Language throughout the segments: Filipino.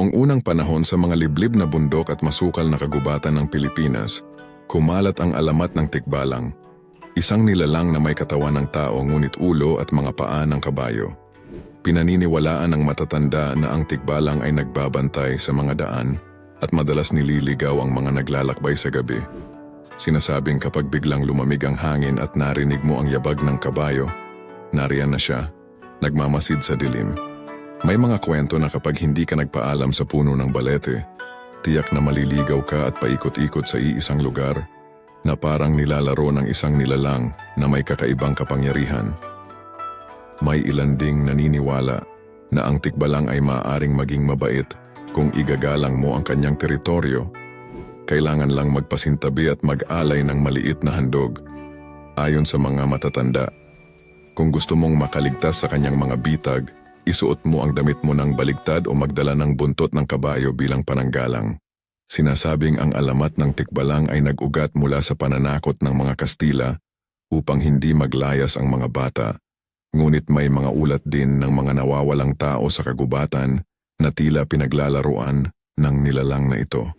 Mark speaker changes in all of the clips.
Speaker 1: Noong unang panahon sa mga liblib na bundok at masukal na kagubatan ng Pilipinas, kumalat ang alamat ng tikbalang. Isang nilalang na may katawan ng tao ngunit ulo at mga paa ng kabayo. Pinaniniwalaan ng matatanda na ang tikbalang ay nagbabantay sa mga daan at madalas nililigaw ang mga naglalakbay sa gabi. Sinasabing kapag biglang lumamig ang hangin at narinig mo ang yabag ng kabayo, nariyan na siya, nagmamasid sa dilim. May mga kwento na kapag hindi ka nagpaalam sa puno ng balete, tiyak na maliligaw ka at paikot-ikot sa iisang lugar na parang nilalaro ng isang nilalang na may kakaibang kapangyarihan. May ilan ding naniniwala na ang tikbalang ay maaaring maging mabait kung igagalang mo ang kanyang teritoryo. Kailangan lang magpasintabi at mag-alay ng maliit na handog. Ayon sa mga matatanda, kung gusto mong makaligtas sa kanyang mga bitag, isuot mo ang damit mo ng baligtad o magdala ng buntot ng kabayo bilang pananggalang. Sinasabing ang alamat ng tikbalang ay nag-ugat mula sa pananakot ng mga Kastila upang hindi maglayas ang mga bata. Ngunit may mga ulat din ng mga nawawalang tao sa kagubatan na tila pinaglalaruan ng nilalang na ito,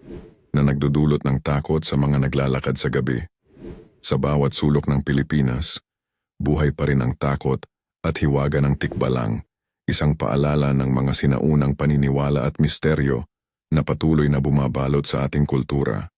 Speaker 1: na nagdudulot ng takot sa mga naglalakad sa gabi. Sa bawat sulok ng Pilipinas, buhay pa rin ang takot at hiwaga ng tikbalang, isang paalala ng mga sinaunang paniniwala at misteryo na patuloy na bumabalot sa ating kultura.